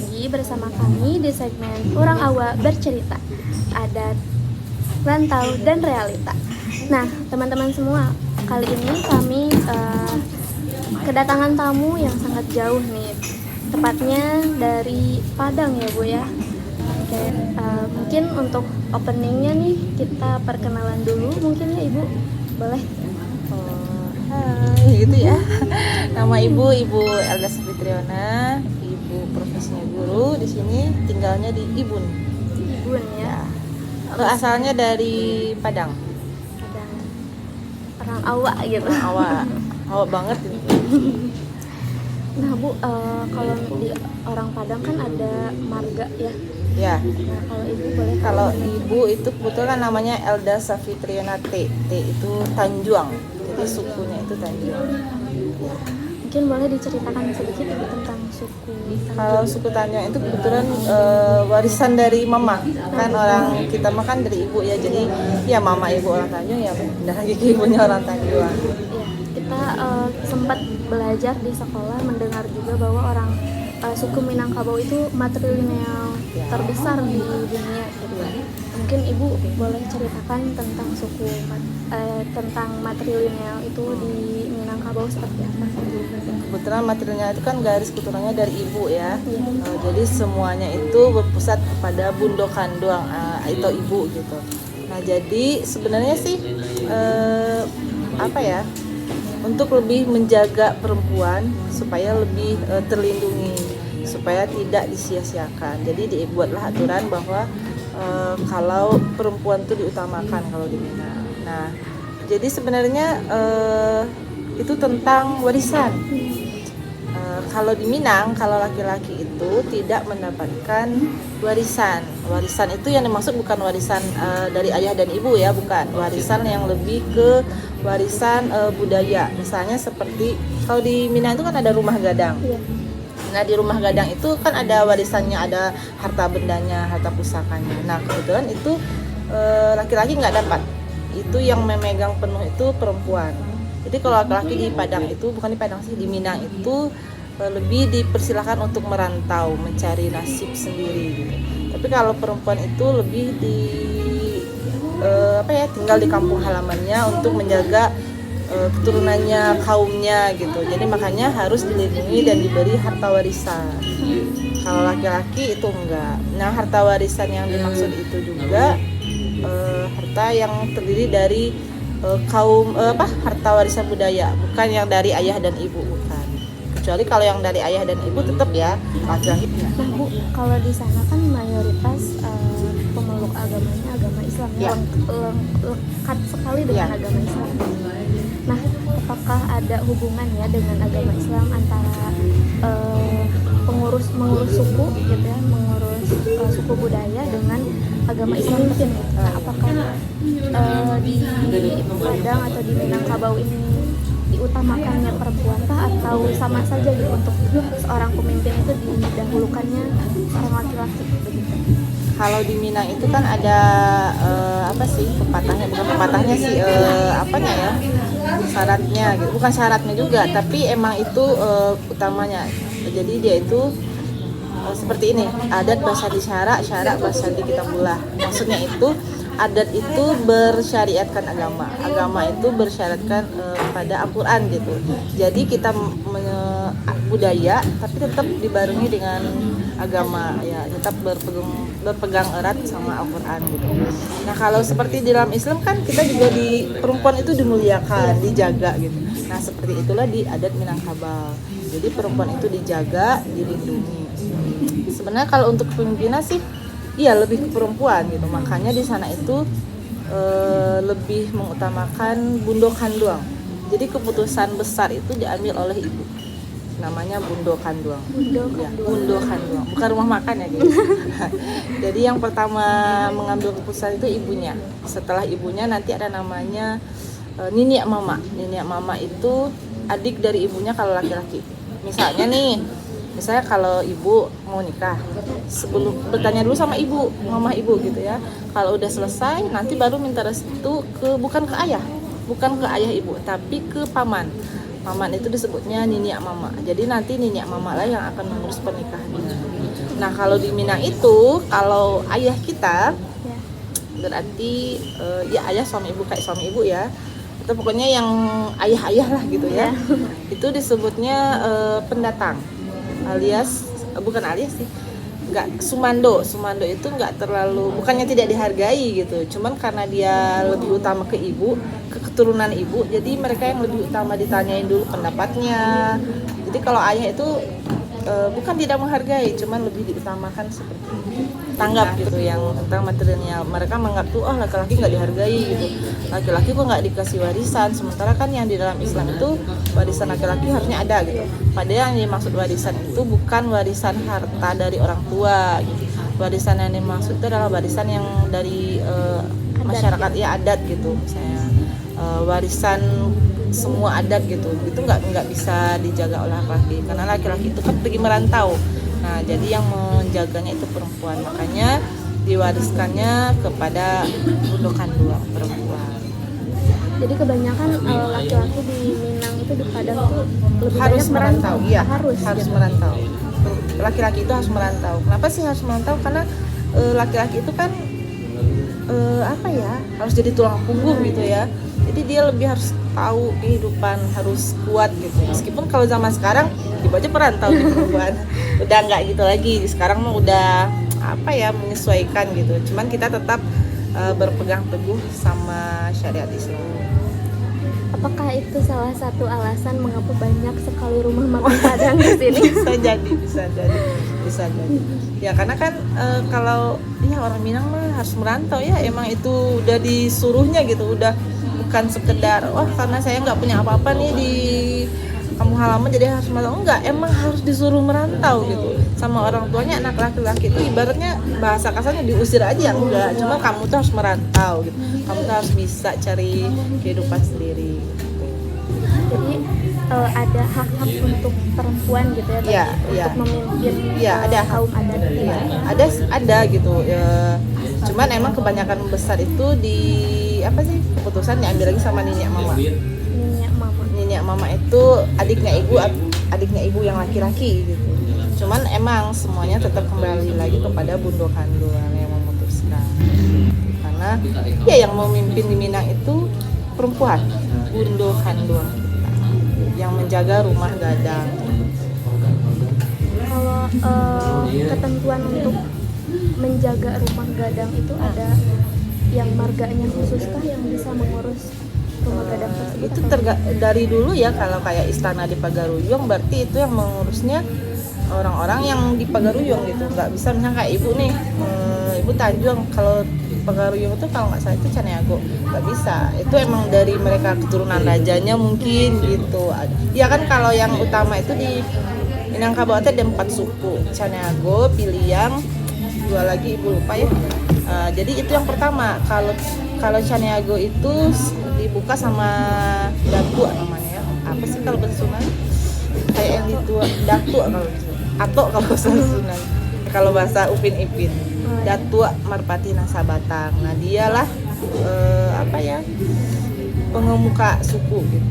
lagi bersama kami di segmen Orang Awa Bercerita, Adat, Rantau, dan Realita. Nah, teman-teman semua, kali ini kami kedatangan tamu yang sangat jauh nih, tepatnya dari Padang ya Bu ya. Oke, mungkin untuk openingnya nih kita perkenalan dulu mungkin ya Ibu, boleh? Hai, gitu ya. Nama Ibu Elda Safitriona. Ibu profesinya guru, di sini tinggalnya di Ibun. Ibun ya. Asalnya dari Padang. Padang. Orang Awa gitu. Awak banget ini. Nah Bu, kalau di orang Padang kan ada marga ya. Ya. Nah kalau Ibu boleh. Kalau Ibu itu kebetulan namanya Elda Safitriona T. T itu Tanjuang. Jadi sukunya itu Tanjuang. Mungkin boleh diceritakan sedikit Ibu tentang suku Kalau suku Tanjuang itu kebetulan warisan dari mama. Kan orang kita makan dari ibu ya. Jadi ya mama ibu orang Tanjuang, ya pindah lagi ke ibunya orang Tanjuang. Ya, kita sempat belajar di sekolah mendengar juga bahwa orang suku Minangkabau itu matrilineal terbesar di dunia gitu. Mungkin Ibu boleh ceritakan tentang suku tentang matrilineal itu di Minangkabau seperti apa? Kebetulan materialnya itu kan garis keturunannya dari ibu ya. Jadi semuanya itu berpusat kepada Bundo Kanduang atau ibu gitu. Nah jadi sebenarnya sih untuk lebih menjaga perempuan supaya lebih terlindungi, supaya tidak disia-siakan. Jadi dibuatlah aturan bahwa kalau perempuan itu diutamakan kalau di Minang. Nah jadi sebenarnya itu tentang warisan. Kalau di Minang, kalau laki-laki itu tidak mendapatkan warisan. Warisan itu yang dimaksud bukan warisan dari ayah dan ibu ya, bukan. Warisan yang lebih ke warisan budaya. Misalnya seperti kalau di Minang itu kan ada rumah gadang. Nah di rumah gadang itu kan ada warisannya, ada harta bendanya, harta pusakanya. Nah kebetulan itu laki-laki nggak dapat. Itu yang memegang penuh itu perempuan. Jadi kalau laki-laki di Padang itu, bukan di Padang sih, di Minang itu lebih dipersilahkan untuk merantau, mencari nasib sendiri gitu. Tapi kalau perempuan itu lebih tinggal di kampung halamannya untuk menjaga keturunannya, kaumnya gitu. Jadi makanya harus dilindungi dan diberi harta warisan. Kalau laki-laki itu enggak. Nah harta warisan yang dimaksud itu juga harta yang terdiri dari harta warisan budaya, bukan yang dari ayah dan ibu, bukan. Kecuali kalau yang dari ayah dan ibu tetap ya laki-laki. Nah Bu, kalau di sana kan mayoritas pemeluk agamanya agama Islam ya, lekat sekali dengan agama Islam. Nah, apakah ada hubungan ya dengan agama Islam antara mengurus suku gitu ya, mengurus suku budaya dengan agama Islam mungkin gitu. Nah, apakah di Padang atau di Minangkabau ini diutamakannya perempuan kah atau sama saja gitu untuk seorang pemimpin itu didahulukannya seorang laki-laki begitu? Kalau di Minang itu kan ada pepatahnya sih syaratnya gitu, bukan syaratnya juga, tapi emang itu utamanya. Jadi dia itu seperti ini, adat basadi syarak basadi kitabullah. Maksudnya itu adat itu bersyariatkan agama itu bersyaratkan pada Al-Quran gitu. Jadi kita budaya tapi tetap dibarengi dengan agama ya, tetap berpegang erat sama Al-Quran gitu. Nah kalau seperti di dalam Islam kan kita juga perempuan itu dimuliakan, dijaga gitu. Nah seperti itulah di adat Minangkabau. Jadi perempuan itu dijaga, dilindungi. Sebenarnya kalau untuk kepemimpinan sih iya lebih ke perempuan gitu. Makanya di sana itu lebih mengutamakan Bundo Kanduang. Jadi keputusan besar itu diambil oleh ibu. Namanya Bundo Kanduang. Bundo Kanduang. Bukan rumah makan ya gitu. Jadi yang pertama mengambil keputusan itu ibunya. Setelah ibunya nanti ada namanya Niniak Mama. Niniak Mama itu adik dari ibunya kalau laki-laki. Misalnya kalau ibu mau nikah, sebelum bertanya dulu sama ibu, mama ibu gitu ya. Kalau udah selesai, nanti baru minta restu bukan ke ayah ibu, tapi ke paman. Paman itu disebutnya Niniak Mama. Jadi nanti Niniak Mama lah yang akan mengurus pernikahannya. Nah kalau di Minang itu, kalau ayah kita Ya. berarti ya ayah suami ibu kayak suami ibu ya, itu pokoknya yang ayah-ayah lah gitu ya. Itu disebutnya pendatang, alias bukan alias sih, nggak Sumando. Sumando itu nggak terlalu, bukannya tidak dihargai gitu, cuman karena dia lebih utama ke ibu, ke keturunan ibu, jadi mereka yang lebih utama ditanyain dulu pendapatnya. Jadi kalau ayah itu bukan tidak menghargai, cuman lebih diutamakan seperti tanggap gitu, yang tentang materialnya. Mereka menganggap tuh laki-laki nggak dihargai gitu, laki-laki kok nggak dikasih warisan, sementara kan yang di dalam Islam itu warisan laki-laki harusnya ada gitu. Padahal yang dimaksud warisan itu bukan warisan harta dari orang tua gitu. Warisan yang dimaksud itu adalah warisan yang dari masyarakat ya, adat gitu, misalnya warisan semua adat gitu, itu nggak bisa dijaga oleh laki-laki karena laki-laki itu kan pergi merantau. Nah jadi yang menjaganya itu perempuan, makanya diwariskannya kepada bunda kandung perempuan. Jadi kebanyakan laki-laki di Minang itu, di Padang tuh lebih Harus banyak merantau. iya, harus gitu. Merantau. Laki-laki itu harus merantau. Kenapa sih harus merantau? Karena laki-laki itu kan harus jadi tulang punggung gitu ya. Jadi dia lebih harus tahu kehidupan, harus kuat gitu. Meskipun kalau zaman sekarang ibu aja perantau di perempuan, udah nggak gitu lagi. Sekarang mah udah menyesuaikan gitu. Cuman kita tetap berpegang teguh sama syariat Islam. Apakah itu salah satu alasan mengapa banyak sekali rumah makan Padang di sini? bisa jadi. Ya karena kan kalau ya orang Minang mah harus merantau ya, emang itu udah disuruhnya gitu, udah bukan sekedar karena saya nggak punya apa-apa nih di kampung halaman jadi harus merantau. Enggak, emang harus disuruh merantau gitu sama orang tuanya. Anak laki-laki itu ibaratnya bahasa kasarnya diusir aja, enggak, cuma kamu tuh harus merantau gitu, kamu tuh harus bisa cari kehidupan sendiri gitu. Jadi ada hak-hak untuk perempuan gitu ya, untuk memimpin ada kaum adat gitu. Ada gitu ya. Cuman emang kebanyakan besar itu di keputusan diambil lagi sama nenek mama itu adiknya ibu yang laki-laki gitu. Cuman emang semuanya tetap kembali lagi kepada bunda kandung yang memutuskan, karena ya yang memimpin di Minang itu perempuan, bunda kandung kita yang menjaga rumah gadang. Kalau ketentuan untuk menjaga rumah gadang itu ada yang marganya khususkah yang bisa mengurus rumah gadang tersebut? Itu dari dulu ya, kalau kayak istana di Pagaruyung berarti itu yang mengurusnya orang-orang yang di Pagaruyung gitu. Nggak bisa misalnya kayak ibu nih, ibu Tanjung, kalau Pagaruyung itu kalau nggak salah itu Caniago, nggak bisa. Itu emang dari mereka keturunan rajanya mungkin gitu. Ya kan kalau yang utama itu di Minangkabau ada 4 suku, Caniago, Piliang, 2 lagi ibu lupa ya. Jadi itu yang pertama. Kalau Caniago itu dibuka sama Datu namanya ya. Apa sih kalau bahasa Sunda? Kayak yang ditua Datu kalau bahasa Sunda. Kalau bahasa Upin Ipin, Datua Marpati Nasabatang. Nah dialah pengemuka suku gitu.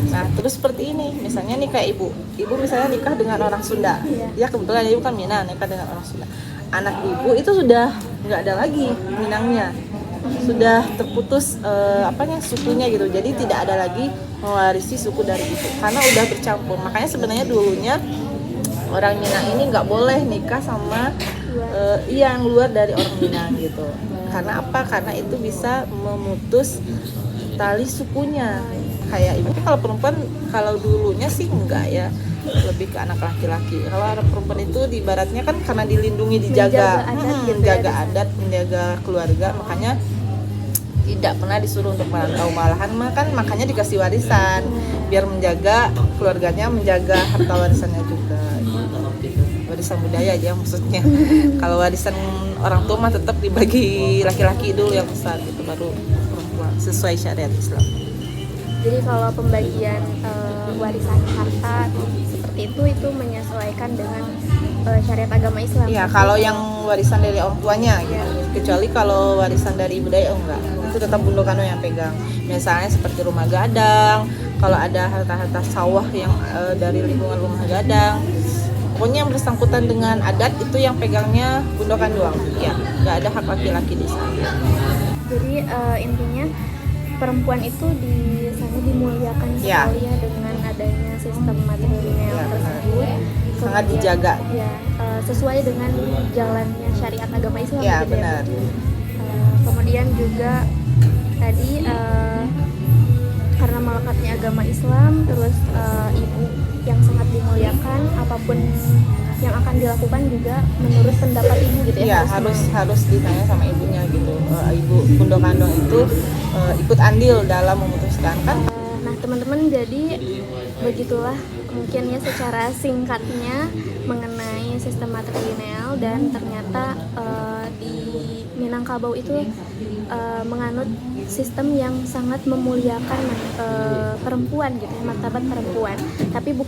Nah terus seperti ini, misalnya nih kayak ibu misalnya nikah dengan orang Sunda, ya kebetulan ibu kan Minang, nikah dengan orang Sunda. Anak ibu itu sudah nggak ada lagi Minangnya, sudah terputus sukunya gitu. Jadi tidak ada lagi mewarisi suku dari ibu karena udah bercampur. Makanya sebenarnya dulunya orang Minang ini nggak boleh nikah sama yang luar dari orang Minang gitu. Karena apa? Karena itu bisa memutus tali sukunya. Kayak ibu kalau perempuan, kalau dulunya sih enggak ya, lebih ke anak laki-laki. Kalau anak perempuan itu di baratnya kan karena dilindungi, dijaga, menjaga adat, menjaga keluarga, makanya tidak pernah disuruh untuk merantau. Malahan makanya dikasih warisan biar menjaga keluarganya, menjaga harta warisannya juga. Warisan budaya aja maksudnya. Kalau warisan orang tua mah tetap dibagi laki-laki dulu yang besar gitu, baru perempuan sesuai syariat Islam. Jadi kalau pembagian warisan harta seperti itu menyesuaikan dengan syariat agama Islam. Iya, kalau yang warisan dari orang tuanya gitu. Kecuali kalau warisan dari budaya enggak. Itu tetap bunda kandung yang pegang. Misalnya seperti rumah gadang, kalau ada harta-harta sawah yang dari lingkungan rumah gadang, pokoknya yang bersangkutan dengan adat itu yang pegangnya Gundokan doang, ya nggak ada hak laki-laki di sana. Jadi intinya perempuan itu di sana dimuliakan Ya. sekali ya dengan adanya sistem matrilineal Ya, tersebut. sangat Kemudian, dijaga. Ya, sesuai dengan jalannya syariat agama Islam. Ya gitu benar. Kemudian juga tadi karena melekatnya agama Islam, terus ibu yang sangat dimuliakan, apapun yang akan dilakukan juga menurut pendapat ibu gitu ya. Ya harus ditanya sama ibunya gitu. Ibu Gundokan itu ikut andil dalam memutuskan kan. Nah teman-teman, jadi begitulah mungkin ya secara singkatnya mengenai sistem matrilineal, dan ternyata di Minangkabau itu menganut sistem yang sangat memuliakan perempuan gitu ya, martabat perempuan, tapi bukan